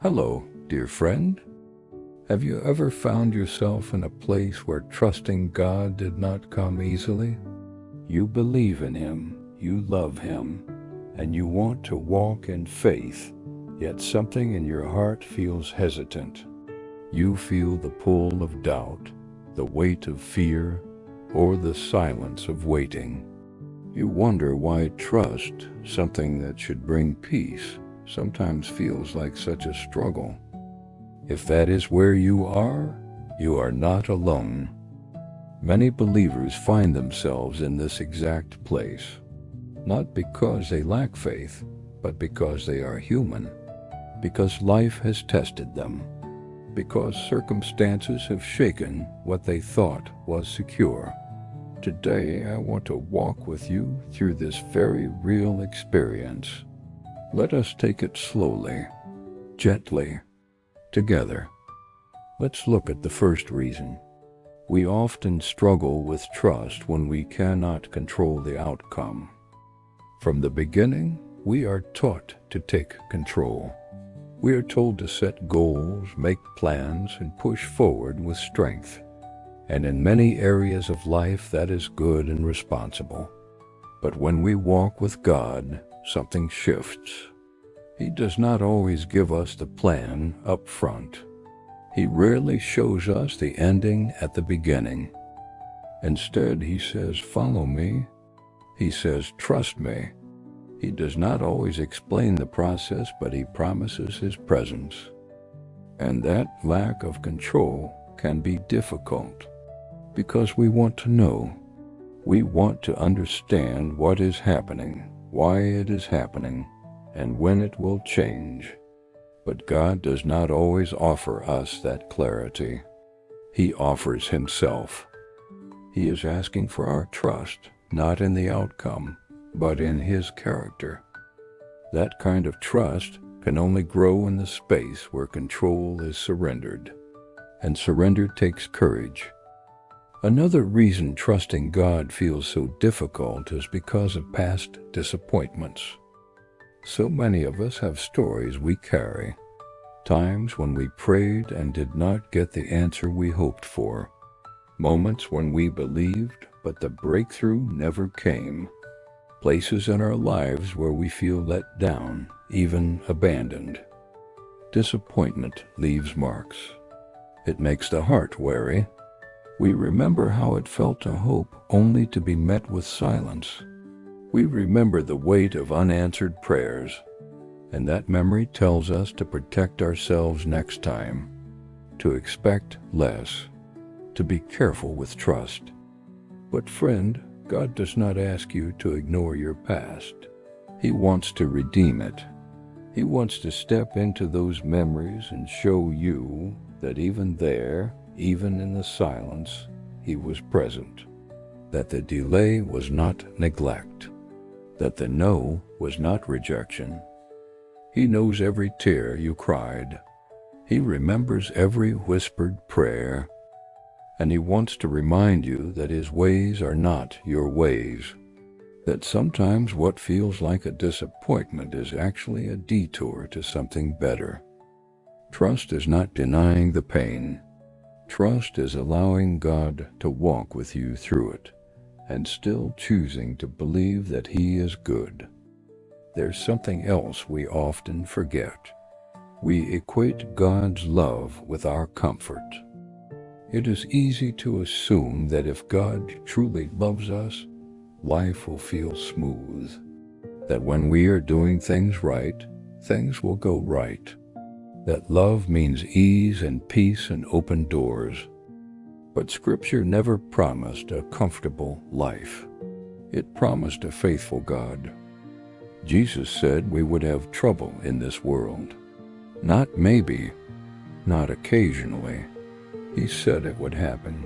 Hello, dear friend. Have you ever found yourself in a place where trusting God did not come easily? You believe in Him, you love Him, and you want to walk in faith, yet something in your heart feels hesitant. You feel the pull of doubt, the weight of fear, or the silence of waiting. You wonder why trust, something that should bring peace, sometimes feels like such a struggle. If that is where you are not alone. Many believers find themselves in this exact place, not because they lack faith, but because they are human, because life has tested them, because circumstances have shaken what they thought was secure. Today, I want to walk with you through this very real experience. Let us take it slowly, gently, together. Let's look at the first reason. We often struggle with trust when we cannot control the outcome. From the beginning, we are taught to take control. We are told to set goals, make plans, and push forward with strength. And in many areas of life, that is good and responsible. But when we walk with God, something shifts. He does not always give us the plan up front. He rarely shows us the ending at the beginning. Instead, He says, "Follow me." He says, "Trust me." He does not always explain the process, but He promises His presence. And that lack of control can be difficult, because we want to know. We want to understand what is happening, why it is happening, and when it will change. But God does not always offer us that clarity. He offers Himself. He is asking for our trust, not in the outcome, but in His character. That kind of trust can only grow in the space where control is surrendered, and surrender takes courage. Another reason trusting God feels so difficult is because of past disappointments. So many of us have stories we carry, times when we prayed and did not get the answer we hoped for, moments when we believed but the breakthrough never came, places in our lives where we feel let down, even abandoned. Disappointment leaves marks. It makes the heart wary. We remember how it felt to hope only to be met with silence. We remember the weight of unanswered prayers, and that memory tells us to protect ourselves next time, to expect less, to be careful with trust. But friend, God does not ask you to ignore your past. He wants to redeem it. He wants to step into those memories and show you that even there, even in the silence, He was present, that the delay was not neglect, that the no was not rejection. He knows every tear you cried. He remembers every whispered prayer, and He wants to remind you that His ways are not your ways, that sometimes what feels like a disappointment is actually a detour to something better. Trust is not denying the pain. Trust is allowing God to walk with you through it, and still choosing to believe that He is good. There's something else we often forget. We equate God's love with our comfort. It is easy to assume that if God truly loves us, life will feel smooth, that when we are doing things right, things will go right, that love means ease and peace and open doors. But Scripture never promised a comfortable life. It promised a faithful God. Jesus said we would have trouble in this world. Not maybe, not occasionally. He said it would happen.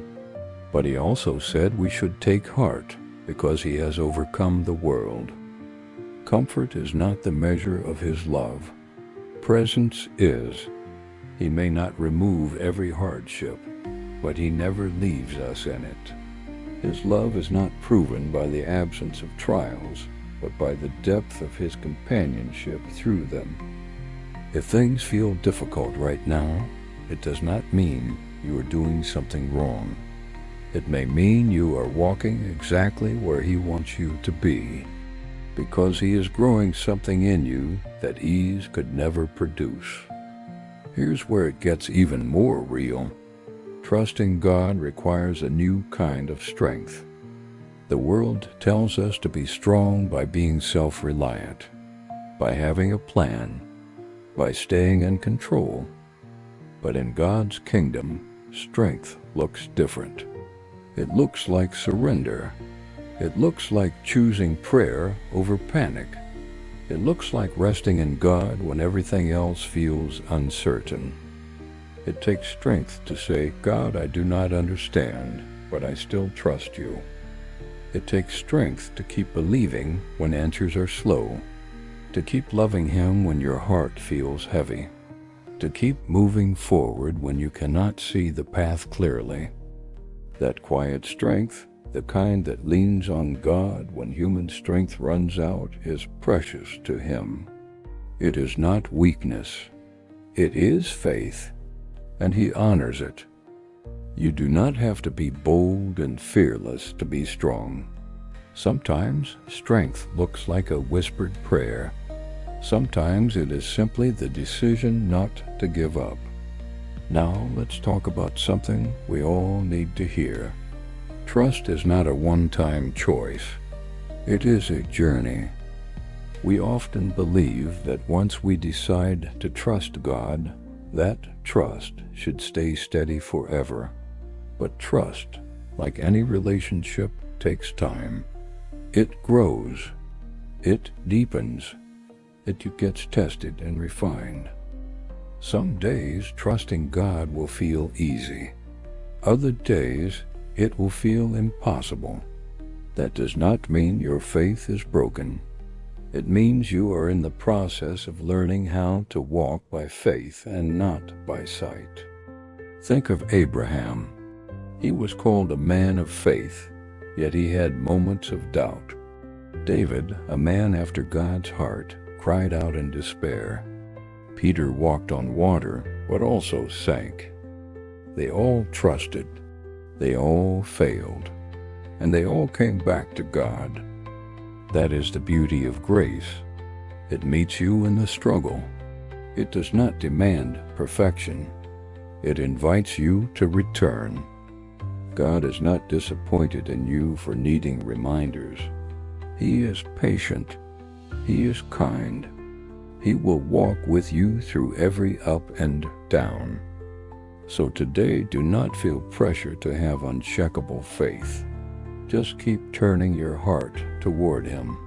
But He also said we should take heart because He has overcome the world. Comfort is not the measure of His love. Presence is. He may not remove every hardship, but He never leaves us in it. His love is not proven by the absence of trials, but by the depth of His companionship through them. If things feel difficult right now, it does not mean you are doing something wrong. It may mean you are walking exactly where He wants you to be, because He is growing something in you that ease could never produce. Here's where it gets even more real. Trusting God requires a new kind of strength. The world tells us to be strong by being self-reliant, by having a plan, by staying in control. But in God's kingdom, strength looks different. It looks like surrender. It looks like choosing prayer over panic. It looks like resting in God when everything else feels uncertain. It takes strength to say, God, I do not understand, but I still trust you. It takes strength to keep believing when answers are slow, to keep loving Him when your heart feels heavy, to keep moving forward when you cannot see the path clearly. That quiet strength, the kind that leans on God when human strength runs out, is precious to Him. It is not weakness. It is faith, and He honors it. You do not have to be bold and fearless to be strong. Sometimes strength looks like a whispered prayer. Sometimes it is simply the decision not to give up. Now let's talk about something we all need to hear. Trust is not a one-time choice. It is a journey. We often believe that once we decide to trust God, that trust should stay steady forever. But trust, like any relationship, takes time. It grows. It deepens. It gets tested and refined. Some days trusting God will feel easy. Other days it will feel impossible. That does not mean your faith is broken. It means you are in the process of learning how to walk by faith and not by sight. Think of Abraham. He was called a man of faith, yet he had moments of doubt. David, a man after God's heart, cried out in despair. Peter walked on water, but also sank. They all trusted. They all failed. And they all came back to God. That is the beauty of grace. It meets you in the struggle. It does not demand perfection. It invites you to return. God is not disappointed in you for needing reminders. He is patient. He is kind. He will walk with you through every up and down. So today, do not feel pressure to have unshakable faith. Just keep turning your heart toward Him,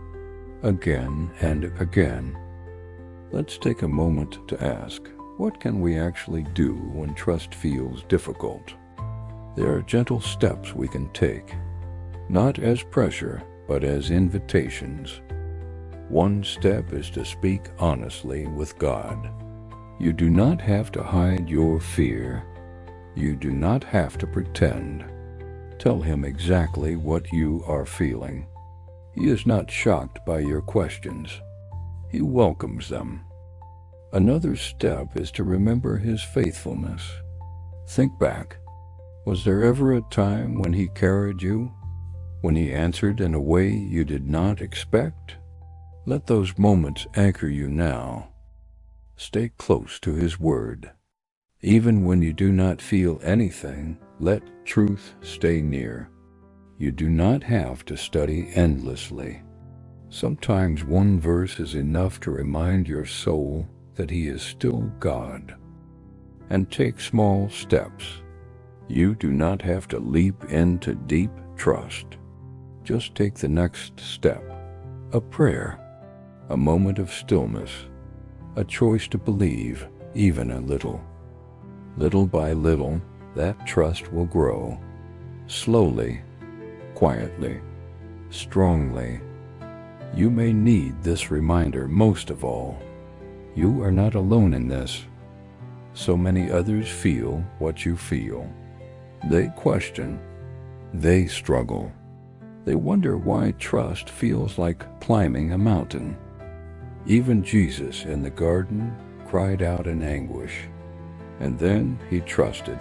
again and again. Let's take a moment to ask, what can we actually do when trust feels difficult? There are gentle steps we can take, not as pressure, but as invitations. One step is to speak honestly with God. You do not have to hide your fear. You do not have to pretend. Tell Him exactly what you are feeling. He is not shocked by your questions. He welcomes them. Another step is to remember His faithfulness. Think back. Was there ever a time when He carried you? When He answered in a way you did not expect? Let those moments anchor you now. Stay close to His word. Even when you do not feel anything, let truth stay near. You do not have to study endlessly. Sometimes one verse is enough to remind your soul that He is still God. And take small steps. You do not have to leap into deep trust. Just take the next step. A prayer, a moment of stillness, a choice to believe, even a little. Little by little, that trust will grow. Slowly, quietly, strongly. You may need this reminder most of all. You are not alone in this. So many others feel what you feel. They question. They struggle. They wonder why trust feels like climbing a mountain. Even Jesus in the garden cried out in anguish, and then he trusted.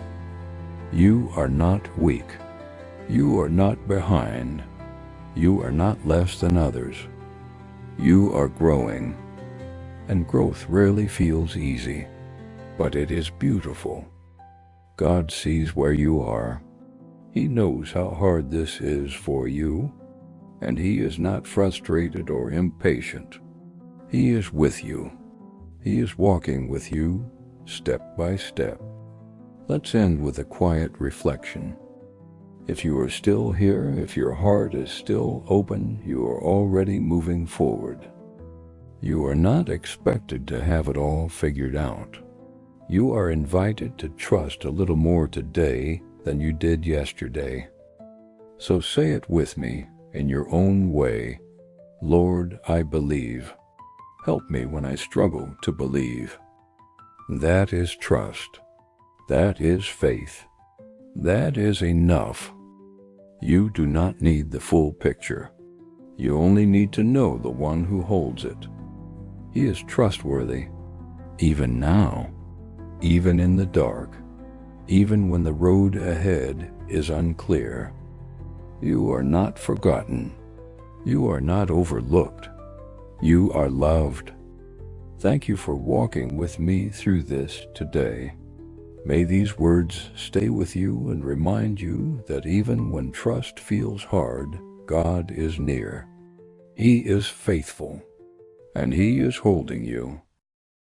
You are not weak. You are not behind. You are not less than others. You are growing, and growth rarely feels easy, but it is beautiful. God sees where you are. He knows how hard this is for you, and He is not frustrated or impatient. He is with you. He is walking with you, step by step. Let's end with a quiet reflection. If you are still here, if your heart is still open, you are already moving forward. You are not expected to have it all figured out. You are invited to trust a little more today than you did yesterday. So say it with me in your own way. Lord, I believe. Help me when I struggle to believe. That is trust. That is faith. That is enough. You do not need the full picture. You only need to know the one who holds it. He is trustworthy, even now, even in the dark, even when the road ahead is unclear. You are not forgotten. You are not overlooked. You are loved. Thank you for walking with me through this today. May these words stay with you and remind you that even when trust feels hard, God is near. He is faithful, and He is holding you.